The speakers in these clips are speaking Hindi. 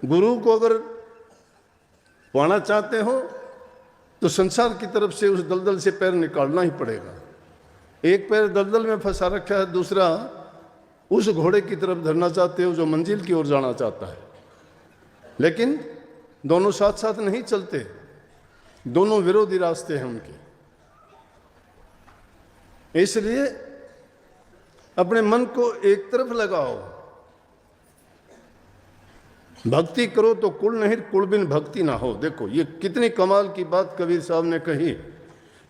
गुरु को अगर पाना चाहते हो तो संसार की तरफ से उस दलदल से पैर निकालना ही पड़ेगा। एक पैर दलदल में फंसा रखा है, दूसरा उस घोड़े की तरफ धरना चाहते हो जो मंजिल की ओर जाना चाहता है। लेकिन दोनों साथ साथ नहीं चलते, दोनों विरोधी रास्ते हैं उनके। इसलिए अपने मन को एक तरफ लगाओ, भक्ति करो तो कुल नहीं, कुल बिन भक्ति ना हो। देखो ये कितनी कमाल की बात कबीर साहब ने कही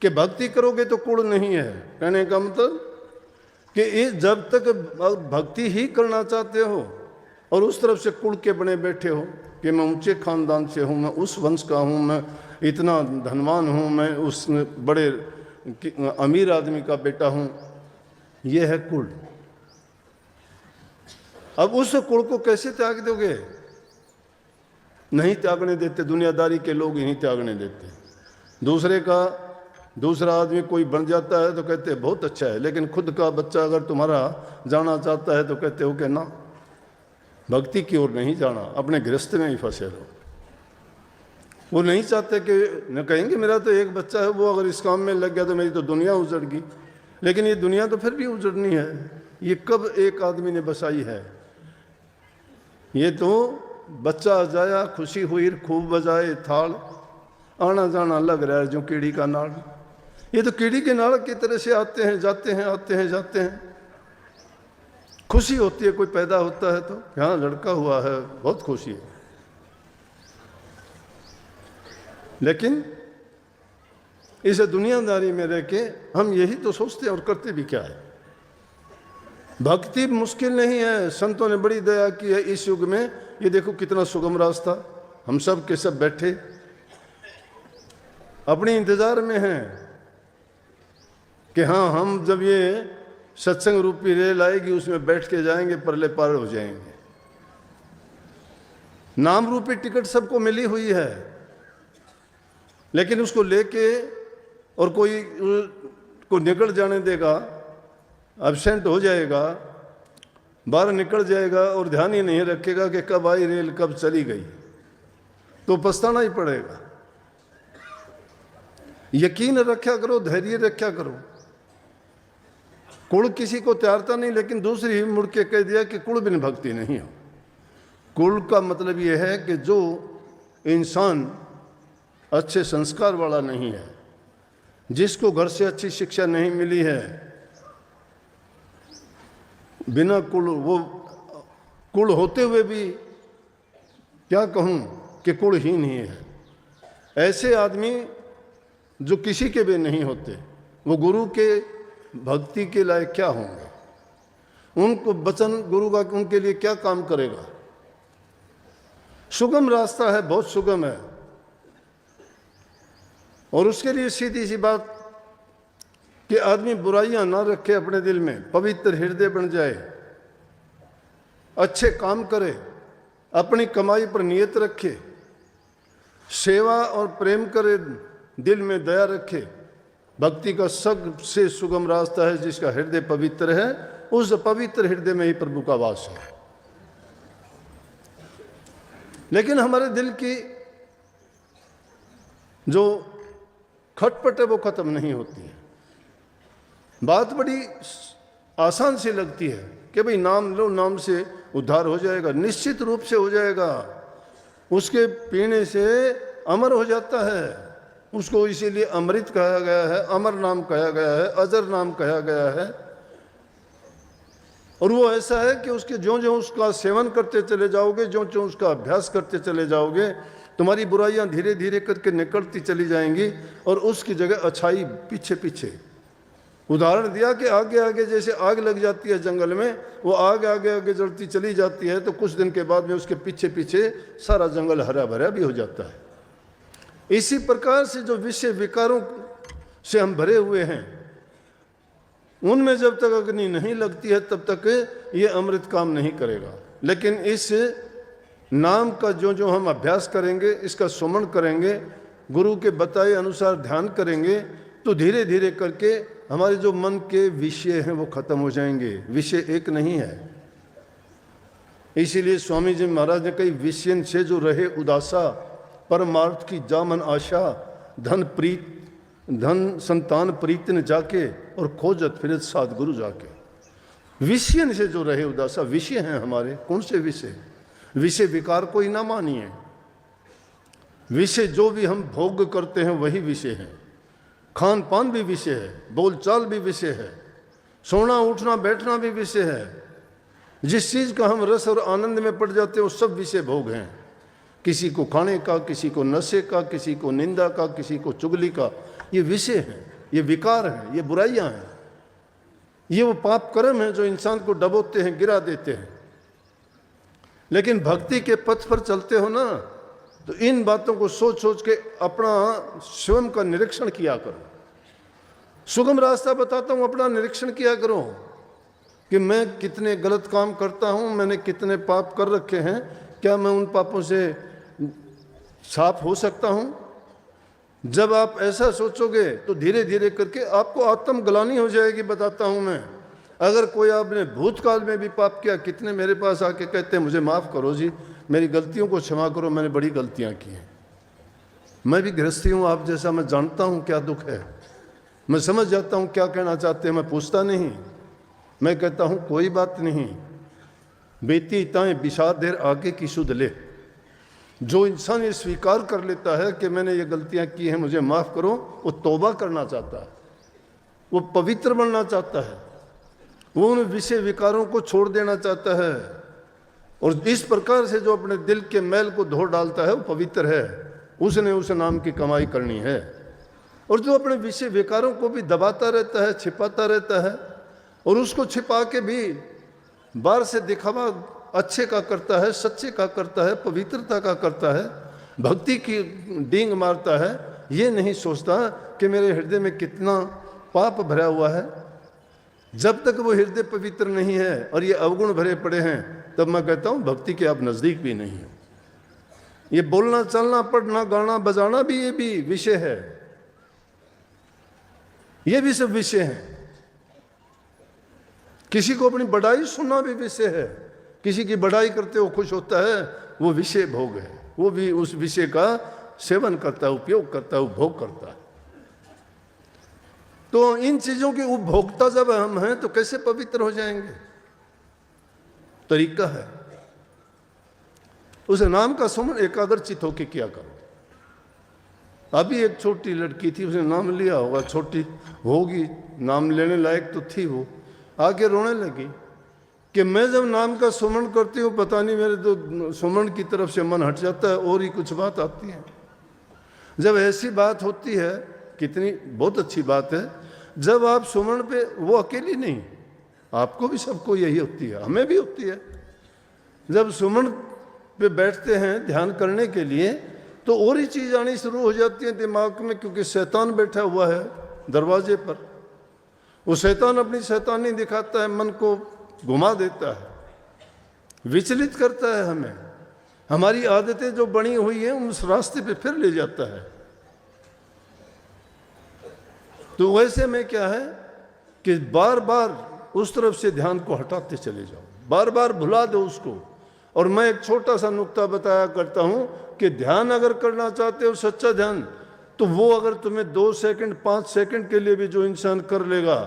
कि भक्ति करोगे तो कुल नहीं है। कहने का मतलब कि जब तक भक्ति ही करना चाहते हो और उस तरफ से कुल के बने बैठे हो कि मैं ऊंचे खानदान से हूँ, मैं उस वंश का हूँ, मैं इतना धनवान हूँ, मैं उस बड़े अमीर आदमी का बेटा हूँ, ये है कुल। अब उस कुल को कैसे त्याग दोगे? नहीं त्यागने देते, दुनियादारी के लोग ही नहीं त्यागने देते। दूसरा आदमी कोई बन जाता है तो कहते हैं बहुत अच्छा है, लेकिन खुद का बच्चा अगर तुम्हारा जाना चाहता है तो कहते हो कि ना, भक्ति की ओर नहीं जाना, अपने गृहस्थ में ही फंसे रहो। वो नहीं चाहते कि न कहेंगे मेरा तो एक बच्चा है, वो अगर इस काम में लग गया तो मेरी तो दुनिया उजड़ गई। लेकिन ये दुनिया तो फिर भी उजड़नी है, ये कब एक आदमी ने बसाई है? ये तो बच्चा जाया खुशी हुई खूब बजाए थाल, आना जाना लग रहा है जो कीड़ी का नाड़। ये तो कीड़ी के नाड़ की तरह से आते हैं जाते हैं, आते हैं जाते हैं। खुशी होती है कोई पैदा होता है तो हाँ लड़का हुआ है, बहुत खुशी है। लेकिन इस दुनियादारी में रह के हम यही तो सोचते हैं और करते भी क्या है। भक्ति मुश्किल नहीं है, संतों ने बड़ी दया की है इस युग में। ये देखो कितना सुगम रास्ता, हम सब के सब बैठे अपने इंतजार में हैं कि हाँ हम जब ये सत्संग रूपी रेल आएगी उसमें बैठ के जाएंगे, परले पार हो जाएंगे। नाम रूपी टिकट सबको मिली हुई है, लेकिन उसको लेके और कोई को निकल जाने देगा, एब्सेंट हो जाएगा, बाहर निकल जाएगा और ध्यान ही नहीं रखेगा कि कब आई रेल कब चली गई, तो पछताना ही पड़ेगा। यकीन रखा करो, धैर्य रखा करो। कुल किसी को त्यारता नहीं, लेकिन दूसरी ही मुड़ के कह दिया कि कुल बिन भक्ति नहीं हो। कुल का मतलब यह है कि जो इंसान अच्छे संस्कार वाला नहीं है, जिसको घर से अच्छी शिक्षा नहीं मिली है, बिना कुल, वो कुल होते हुए भी क्या कहूँ कि कुलहीन ही है। ऐसे आदमी जो किसी के भी नहीं होते, वो गुरु के भक्ति के लायक क्या होंगे? उनको वचन गुरु का उनके लिए क्या काम करेगा? सुगम रास्ता है, बहुत सुगम है। और उसके लिए सीधी सी बात कि आदमी बुराइयां ना रखे अपने दिल में, पवित्र हृदय बन जाए, अच्छे काम करे, अपनी कमाई पर नियत रखे, सेवा और प्रेम करे, दिल में दया रखे। भक्ति का सबसे सुगम रास्ता है जिसका हृदय पवित्र है, उस पवित्र हृदय में ही प्रभु का वास है। लेकिन हमारे दिल की जो खटपट है वो खत्म नहीं होती है। बात बड़ी आसान सी लगती है कि भाई नाम लो, नाम से उद्धार हो जाएगा। निश्चित रूप से हो जाएगा, उसके पीने से अमर हो जाता है। उसको इसीलिए अमृत कहा गया है, अमर नाम कहा गया है, अजर नाम कहा गया है। और वो ऐसा है कि उसके ज्यों ज्यों उसका सेवन करते चले जाओगे, ज्यों ज्यों उसका अभ्यास करते चले जाओगे, तुम्हारी बुराइयां धीरे धीरे करके निकलती चली जाएंगी और उसकी जगह अच्छाई पीछे पीछे। उदाहरण दिया कि आगे आगे जैसे आग लग जाती है जंगल में, वो आग आगे आगे जलती चली जाती है तो कुछ दिन के बाद में उसके पीछे पीछे सारा जंगल हरा भरा भी हो जाता है। इसी प्रकार से जो विषय विकारों से हम भरे हुए हैं, उनमें जब तक अग्नि नहीं लगती है तब तक ये अमृत काम नहीं करेगा। लेकिन इस नाम का जो जो हम अभ्यास करेंगे, इसका सुमरण करेंगे, गुरु के बताए अनुसार ध्यान करेंगे, तो धीरे धीरे करके हमारे जो मन के विषय हैं वो खत्म हो जाएंगे। विषय एक नहीं है, इसीलिए स्वामी जी महाराज ने कही, विषयन से जो रहे उदासा, परमार्थ की जामन आशा, धन संतान प्रीत न जाके, और खोजत फिरत सद्गुरु जाके। विषयन से जो रहे उदासा, विषय हैं हमारे। कौन से विषय? विषय विकार को ही ना मानिए। विषय जो भी हम भोग करते हैं वही विषय है। खान पान भी विषय है, बोलचाल भी विषय है, सोना उठना बैठना भी विषय है। जिस चीज का हम रस और आनंद में पड़ जाते हैं वो सब विषय भोग हैं। किसी को खाने का, किसी को नशे का, किसी को निंदा का, किसी को चुगली का, ये विषय है, ये विकार है, ये बुराइयां हैं, ये वो पाप कर्म है जो इंसान को डबोते हैं, गिरा देते हैं। लेकिन भक्ति के पथ पर चलते हो ना, तो इन बातों को सोच सोच के अपना स्वयं का निरीक्षण किया करो। सुगम रास्ता बताता हूं, अपना निरीक्षण किया करो कि मैं कितने गलत काम करता हूं, मैंने कितने पाप कर रखे हैं, क्या मैं उन पापों से साफ हो सकता हूं? जब आप ऐसा सोचोगे तो धीरे धीरे करके आपको आत्मग्लानि हो जाएगी। बताता हूं मैं, अगर कोई आपने भूतकाल में भी पाप किया, कितने मेरे पास आके कहते हैं मुझे माफ़ करो जी, मेरी गलतियों को क्षमा करो, मैंने बड़ी गलतियां की हैं। मैं भी गृहस्थी हूं आप जैसा, मैं जानता हूं क्या दुख है, मैं समझ जाता हूं क्या कहना चाहते हैं। मैं पूछता नहीं, मैं कहता हूं कोई बात नहीं, बेटी ताएं बिछा देर आगे की सुध ले। जो इंसान ये स्वीकार कर लेता है कि मैंने ये गलतियां की हैं, मुझे माफ़ करो, वो तौबा करना चाहता है, वो पवित्र बनना चाहता है, वो उन विषय विकारों को छोड़ देना चाहता है। और इस प्रकार से जो अपने दिल के मैल को धो डालता है वो पवित्र है, उसने उस नाम की कमाई करनी है। और जो अपने विषय विकारों को भी दबाता रहता है, छिपाता रहता है, और उसको छिपा के भी बाहर से दिखावा अच्छे का करता है, सच्चे का करता है, पवित्रता का करता है, भक्ति की डींग मारता है, ये नहीं सोचता कि मेरे हृदय में कितना पाप भरा हुआ है। जब तक वो हृदय पवित्र नहीं है और ये अवगुण भरे पड़े हैं, तब मैं कहता हूं भक्ति के आप नजदीक भी नहीं है। ये बोलना चलना पढ़ना गाना बजाना भी, ये भी विषय है, ये भी सब विषय है। किसी को अपनी बड़ाई सुनना भी विषय है, किसी की बड़ाई करते हो खुश होता है, वो विषय भोग है, वो भी उस विषय का सेवन करता है, उपयोग करता है, उपभोग करता है। तो इन चीजों के उपभोक्ता जब हम हैं तो कैसे पवित्र हो जाएंगे? तरीका है, उस नाम का सुमन एकाग्रचित होके किया करो। अभी एक छोटी लड़की थी, उसने नाम लिया होगा, छोटी होगी, नाम लेने लायक तो थी, वो आके रोने लगी कि मैं जब नाम का सुमन करती हूँ, पता नहीं मेरे तो सुमन की तरफ से मन हट जाता है और ही कुछ बात आती है। जब ऐसी बात होती है, कितनी बहुत अच्छी बात है, जब आप सुमन पे, वो अकेली नहीं, आपको भी सबको यही होती है, हमें भी होती है। जब सुमन पे बैठते हैं ध्यान करने के लिए, तो और ही चीज आनी शुरू हो जाती है दिमाग में, क्योंकि शैतान बैठा हुआ है दरवाजे पर। वो शैतान अपनी शैतानी दिखाता है, मन को घुमा देता है, विचलित करता है हमें, हमारी आदतें जो बनी हुई हैं उस रास्ते पे फिर ले जाता है। तो वैसे में क्या है कि बार बार उस तरफ से ध्यान को हटाते चले जाओ, बार बार भुला दो उसको। और मैं एक छोटा सा नुक्ता बताया करता हूं कि ध्यान अगर करना चाहते हो सच्चा ध्यान, तो वो अगर तुम्हें 2 सेकंड 5 सेकंड के लिए भी जो इंसान कर लेगा,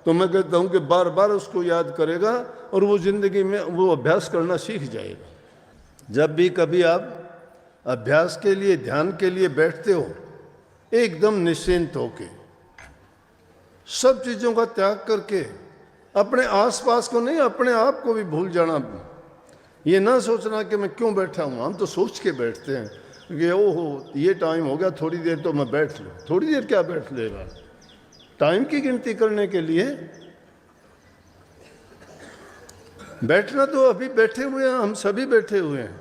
तो मैं कहता हूं कि बार बार उसको याद करेगा और वो जिंदगी में वो अभ्यास करना सीख जाएगा। जब भी कभी आप अभ्यास के लिए, ध्यान के लिए बैठते हो, एकदम निश्चिंत होके, सब चीजों का त्याग करके, अपने आसपास को नहीं, अपने आप को भी भूल जाना। ये ना सोचना कि मैं क्यों बैठा हूं, हम तो सोच के बैठते हैं कि ओहो ये टाइम हो गया, थोड़ी देर तो मैं बैठ लूं। थोड़ी देर क्या बैठ लेगा, टाइम की गिनती करने के लिए बैठना तो अभी बैठे हुए हैं, हम सभी बैठे हुए हैं,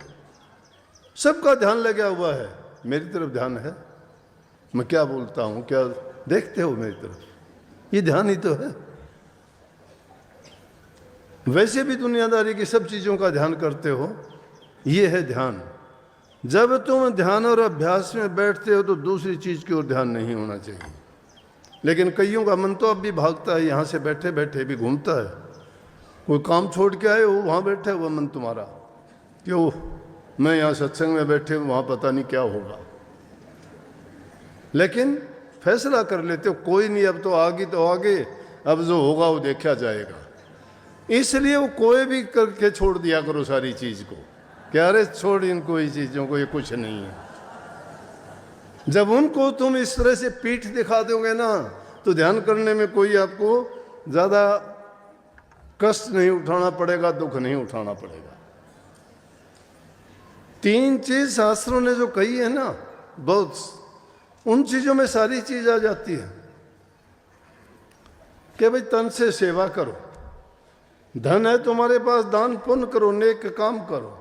सबका ध्यान लगा हुआ है, मेरी तरफ ध्यान है, मैं क्या बोलता हूं, क्या देखते हो मेरी तरफ, ये ध्यान ही तो है। वैसे भी दुनियादारी की सब चीजों का ध्यान करते हो, ये है ध्यान। जब तुम ध्यान और अभ्यास में बैठते हो तो दूसरी चीज की ओर ध्यान नहीं होना चाहिए। लेकिन कईयों का मन तो अब भी भागता है, यहां से बैठे बैठे भी घूमता है। कोई काम छोड़ के आए हो, वहां बैठा हुआ मन तुम्हारा, कि ओह मैं यहाँ सत्संग में बैठे हूँ, वहाँ पता नहीं क्या होगा। लेकिन फैसला कर लेते हो कोई नहीं, अब तो आगे तो आगे, अब जो होगा वो देखा जाएगा। इसलिए वो कोई भी करके छोड़ दिया करो सारी चीज को, क्या अरे छोड़ इनको, ये चीजों को, ये कुछ नहीं है। जब उनको तुम इस तरह से पीठ दिखा दोगे ना, तो ध्यान करने में कोई आपको ज्यादा कष्ट नहीं उठाना पड़ेगा, दुख नहीं उठाना पड़ेगा। 3 चीज शास्त्रों ने जो कही है ना, बहुत, उन चीजों में सारी चीज आ जाती है कि भाई तन से सेवा करो, धन है तुम्हारे पास दान पुण्य करो, नेक काम करो,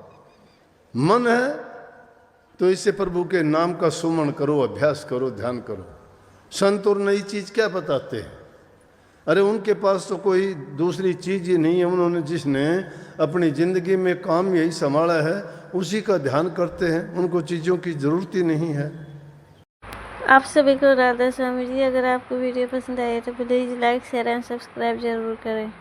मन है तो इससे प्रभु के नाम का सुमन करो, अभ्यास करो, ध्यान करो। संत और नई चीज क्या बताते हैं? अरे उनके पास तो कोई दूसरी चीज ही नहीं है, उन्होंने जिसने अपनी जिंदगी में काम यही संभाला है उसी का ध्यान करते हैं, उनको चीजों की जरूरत ही नहीं है। आप सभी को राधा स्वामी जी। अगर आपको वीडियो पसंद आए तो please like share and subscribe जरूर करें।